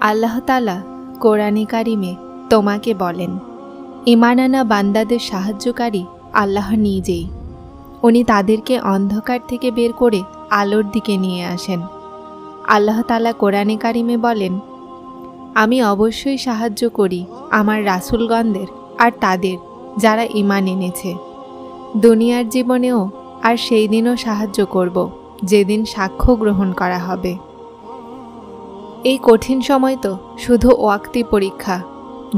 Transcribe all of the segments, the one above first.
আল্লাহ তাআলা কোরআনে কারিমে তোমাকে বলেন, ঈমান আনা বান্দাদের সাহায্যকারী আল্লাহ নিজেই। উনি তাদেরকে অন্ধকার থেকে বের করে আলোর দিকে নিয়ে আসেন। আল্লাহ তাআলা কোরআনে কারিমে বলেন, আমি অবশ্যই সাহায্য করি আমার রাসূলগণদের আর তাদের যারা ঈমান এনেছে। দুনিয়ার জীবনেও আর সেই দিনও সাহায্য করব যেদিন সাক্ষ্য গ্রহণ করা হবে। এই কঠিন সময় তো শুধু ওয়াক্তি পরীক্ষা,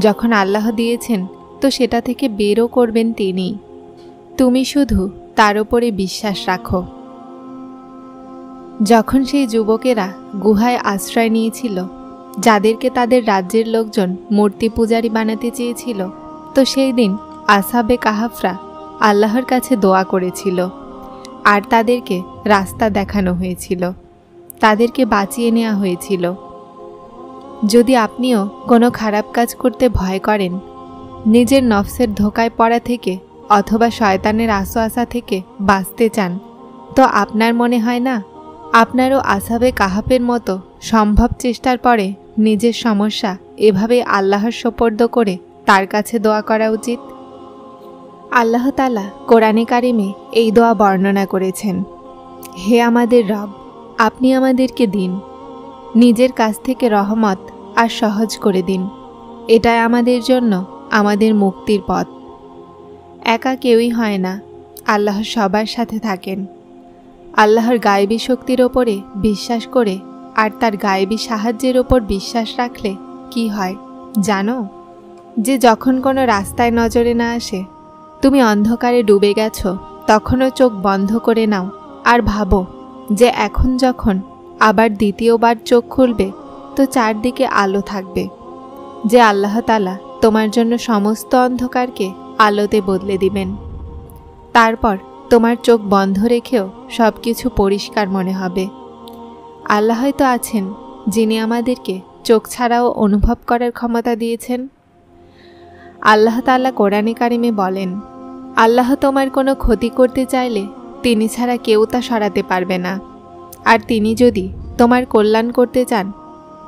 যখন আল্লাহ দিয়েছেন তো সেটা থেকে বেরও করবেন তিনিই। তুমি শুধু তার উপরে বিশ্বাস রাখো। যখন সেই যুবকেরা গুহায় আশ্রয় নিয়েছিল, যাদেরকে তাদের রাজ্যের লোকজন মূর্তি পূজারী বানাতে চেয়েছিল, তো সেই দিন আসহাবে কাহাফরা আল্লাহর কাছে দোয়া করেছিল আর তাদেরকে রাস্তা দেখানো হয়েছিল, তাদেরকে বাঁচিয়ে নেওয়া হয়েছিল। যদি আপনিও কোনো খারাপ কাজ করতে ভয় করেন, নিজের নফসের ধোকায় পড়া থেকে অথবা শয়তানের ওয়াসওয়াসা থেকে বাঁচতে চান, তো আপনার মনে হয় না আপনারও আসহাবে কাহাফের মতো সম্ভব চেষ্টার পরে নিজের সমস্যা এভাবে আল্লাহর সোপর্দ করে তার কাছে দোয়া করা উচিত? আল্লাহ তাআলা কোরআনে কারিমে এই দোয়া বর্ণনা করেছেন, হে আমাদের রব, আপনি আমাদেরকে দিন, নিজের কাছ থেকে রহমত আর সহজ করে দিন। এটাই আমাদের জন্য আমাদের মুক্তির পথ। একা কেউই হয় না, আল্লাহ সবার সাথে থাকেন। আল্লাহর গায়েবী শক্তির ওপরে বিশ্বাস করে আর তার গায়েবী সাহায্যের ওপর বিশ্বাস রাখলে কি হয় জানো? যে যখন কোনো রাস্তায় নজরে না আসে, তুমি অন্ধকারে ডুবে গেছো, তখনও চোখ বন্ধ করে নাও আর ভাবো যে এখন যখন আবার দ্বিতীয়বার চোখ খুলবে তো চারদিকে আলো থাকবে, যে আল্লাহ তাআলা তোমার জন্য সমস্ত অন্ধকারকে আলোতে বদলে দিবেন। তারপর তোমার চোখ বন্ধ রেখেও সব কিছু পরিষ্কার মনে হবে। আল্লাহ হয়তো আছেন যিনি আমাদেরকে চোখ ছাড়াও অনুভব করার ক্ষমতা দিয়েছেন। আল্লাহ তাআলা কোরআনে কারিমে বলেন, আল্লাহ তোমার কোনো ক্ষতি করতে চাইলে তিনি ছাড়া কেউ তা সরাতে পারবে না, আর তিনি যদি তোমার কল্যাণ করতে চান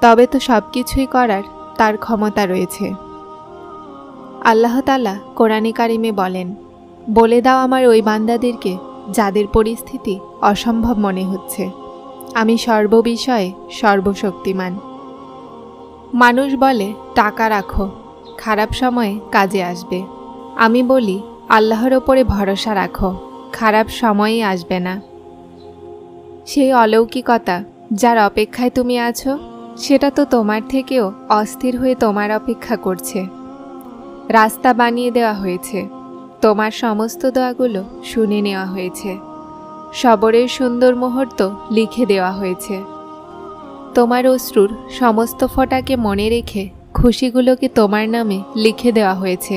তবে তো সব কিছুই করার তার ক্ষমতা রয়েছে। আল্লাহ তাআলা কোরআনে কারিমে বলেন, বলে দাও আমার ওই বান্দাদেরকে যাদের পরিস্থিতি অসম্ভব মনে হচ্ছে, আমি সর্ববিষয়ে সর্বশক্তিমান। মানুষ বলে টাকা রাখো, খারাপ সময়ে কাজে আসবে। আমি বলি আল্লাহর ওপরে ভরসা রাখো, খারাপ সময়ই আসবে না। সেই অলৌকিকতা যার অপেক্ষায় তুমি আছো, সেটা তো তোমার থেকেও অস্থির হয়ে তোমার অপেক্ষা করছে। রাস্তা বানিয়ে দেওয়া হয়েছে, তোমার সমস্ত দোয়াগুলো শুনে নেওয়া হয়েছে, সবরের সুন্দর মুহূর্ত লিখে দেওয়া হয়েছে। তোমার অশ্রুর সমস্ত ফোঁটাকে মনে রেখে খুশিগুলোকে তোমার নামে লিখে দেওয়া হয়েছে।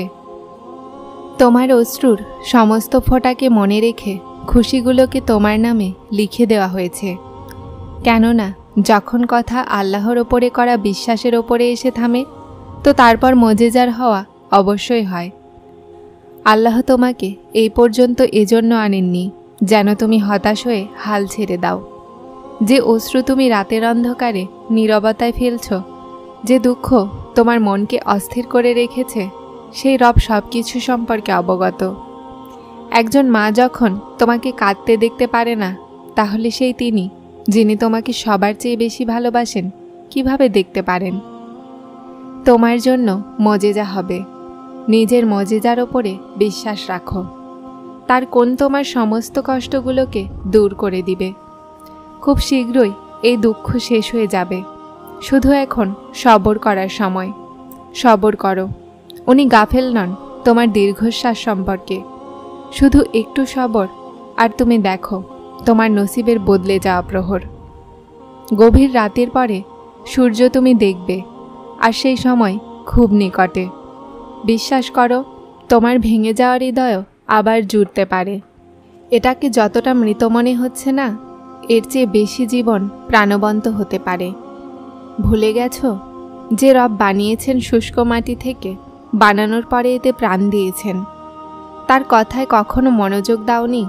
তোমার অশ্রুর সমস্ত ফোঁটাকে মনে রেখে খুশিগুলোকে তোমার নামে লিখে দেওয়া হয়েছে। কেননা যখন কথা আল্লাহর ওপরে করা বিশ্বাসের ওপরে এসে থামে, তো তারপর মজেজার হওয়া অবশ্যই হয়। আল্লাহ তোমাকে এই পর্যন্ত এজন্য আনেননি যেন তুমি হতাশ হয়ে হাল ছেড়ে দাও। যে অশ্রু তুমি রাতের অন্ধকারে নীরবতায় ফেলছ, যে দুঃখ তোমার মনকে অস্থির করে রেখেছে, সেই রব সব কিছু সম্পর্কে অবগত। একজন মা যখন তোমাকে কাঁদতে দেখতে পারে না, তাহলে সেই তিনি যিনি তোমাকে সবার চেয়ে বেশি ভালোবাসেন কিভাবে দেখতে পারেন? তোমার জন্য মজেজা হবে, নিজের মজেজার ওপরে বিশ্বাস রাখো। তার কোন তোমার সমস্ত কষ্টগুলোকে দূর করে দিবে। খুব শীঘ্রই এই দুঃখ শেষ হয়ে যাবে, শুধু এখন সবর করার সময়। সবর করো, উনি গাফেল নন তোমার দীর্ঘশ্বাস সম্পর্কে। শুধু একটু সবর আর তুমি দেখো তোমার নসিবের বদলে যাওয়া প্রহর। গভীর রাতের পরে সূর্য তুমি দেখবে, আর সেই সময় খুব নিকটে। বিশ্বাস করো, তোমার ভেঙে যাওয়া হৃদয়ও আবার জুড়তে পারে। এটাকে যতটা মৃত মনে হচ্ছে না, এর চেয়ে বেশি জীবন প্রাণবন্ত হতে পারে। ভুলে গেছো যে রব বানিয়েছেন শুষ্ক মাটি থেকে, বানানোর পরে এতে প্রাণ দিয়েছেন? তার কথায় কখনো মনোযোগ দাওনি?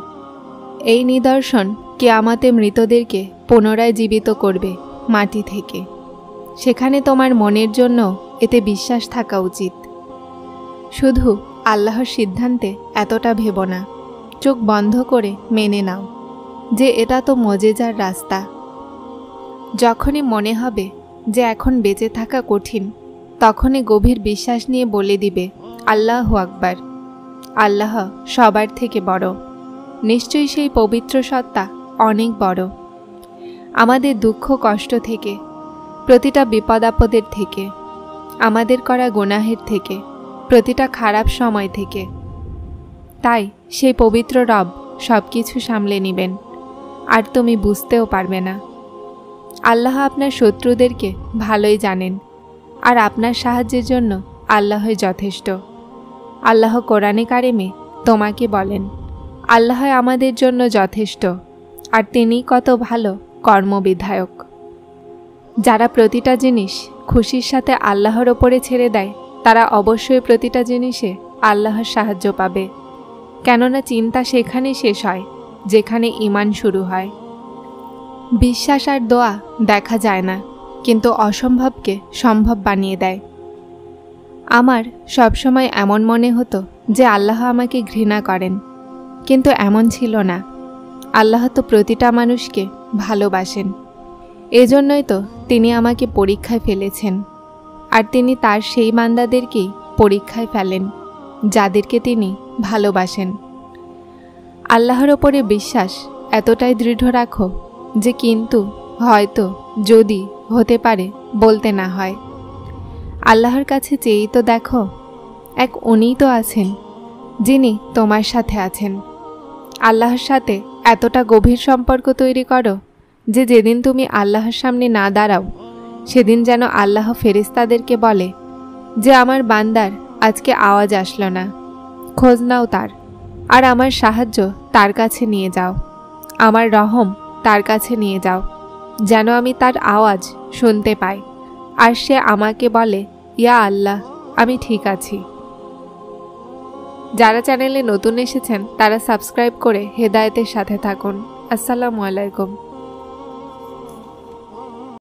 এই নিদর্শন কিয়ামতে মৃতদেরকে পুনরায় জীবিত করবে মাটি থেকে। সেখানে তোমার মনের জন্য এতে বিশ্বাস থাকা উচিত। শুধু আল্লাহর সিদ্ধান্তে এতটা ভেবো না, চোখ বন্ধ করে মেনে নাও যে এটা তো মজেজার রাস্তা। যখনই মনে হবে যে এখন বেঁচে থাকা কঠিন, তখনই গভীর বিশ্বাস নিয়ে বলে দিবে আল্লাহু আকবার, আল্লাহ সবার থেকে বড়। নিশ্চয়ই সেই পবিত্র সত্তা অনেক বড়। আমাদের দুঃখ কষ্ট থেকে, প্রতিটা বিপদ আপদের থেকে, আমাদের করা গুনাহের থেকে, প্রতিটা খারাপ সময় থেকে। তাই সেই পবিত্র রব সব কিছু সামলে নেবেন, আর তুমি বুঝতেও পারবে না। আল্লাহ আপনার শত্রুদেরকে ভালোই জানেন, আর আপনার সাহায্যের জন্য আল্লাহই যথেষ্ট। আল্লাহ কোরআনে কারিমে তোমাকে বলেন, আল্লাহ আমাদের জন্য যথেষ্ট, আর তিনি কত ভালো কর্মবিধায়ক। যারা প্রতিটা জিনিস খুশির সাথে আল্লাহর ওপরে ছেড়ে দেয়, তারা অবশ্যই প্রতিটা জিনিসে আল্লাহর সাহায্য পাবে। কেননা চিন্তা সেখানেই শেষ হয় যেখানে ঈমান শুরু হয়। বিশ্বাস আর দোয়া দেখা যায় না, কিন্তু অসম্ভবকে সম্ভব বানিয়ে দেয়। আমার সবসময় এমন মনে হতো যে আল্লাহ আমাকে ঘৃণা করেন, কিন্তু এমন ছিল না। আল্লাহ তো প্রতিটা মানুষকে ভালোবাসেন। এজন্যই তো তিনি আমাকে পরীক্ষায় ফেলেছেন, আর তিনি তার সেই বান্দাদেরকেই পরীক্ষায় ফেলেন যাদেরকে তিনি ভালোবাসেন। আল্লাহর ওপরে বিশ্বাস এতটাই দৃঢ় রাখো যে কিন্তু, হয়তো, যদি, হতে পারে বলতে না হয়। আল্লাহর কাছে চেয়েই তো দেখো, এক উনিই তো আছেন যিনি তোমার সাথে আছেন। আল্লাহর সাথে এতটা গভীর সম্পর্ক তৈরি করো যে যেদিন তুমি আল্লাহর সামনে না দাঁড়াও, সেদিন যেন আল্লাহ ফেরেশতাদেরকে বলে যে আমার বান্দার আজকে আওয়াজ আসলো না, খোঁজ নাও তার, আর আমার সাহায্য তার কাছে নিয়ে যাও, আমার রহম তার কাছে নিয়ে যাও, যেন আমি তার আওয়াজ শুনতে পাই, আর সে আমাকে বলে, ইয়া আল্লাহ, আমি ঠিক আছি। যারা চ্যানেলে নতুন এসেছেন তারা সাবস্ক্রাইব করে হেদায়েতের সাথে থাকুন। আসসালামু আলাইকুম।